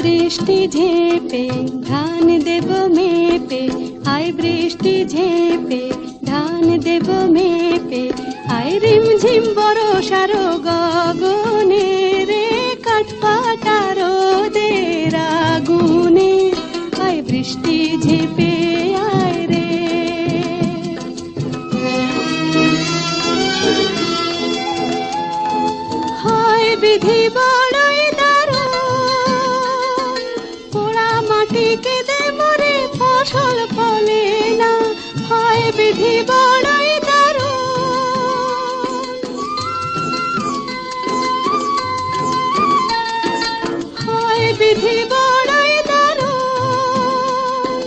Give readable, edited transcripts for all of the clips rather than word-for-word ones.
বৃষ্টি ঝেপে ধান দেব মেপে, আয় বৃষ্টি ঝেপে ধান দেব মেপে, আয় রিমঝিম বরষার গগনে রে কাঠফাটা রোদের আগুনে, আয় বৃষ্টি ঝেপে আয় রে। হয় বিধি বড়ই দারুণ, পোড়া মাটি কেঁদে মরে ফসল ফলে না, হয় বিধি বড়ই দারুণ, হয় বিধি বড়ই দারুণ,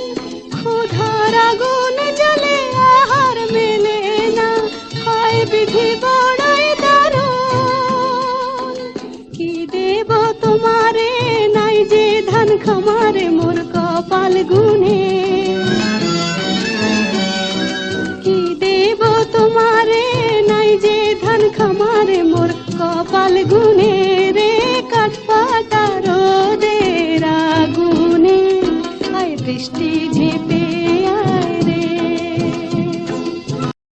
ক্ষুধার আগুন জ্বলে আহার মেলে না, হয় বিধি বড়ই দারুণ। কি দেব তোমারে নাই যে ধান খামারে মোর কপাল গুনে, কি দেব তোমারে নাই যে ধান খামারে মোর কপাল গুনে রে কাঠফাটা রোদের আগুনে, আয় বৃষ্টি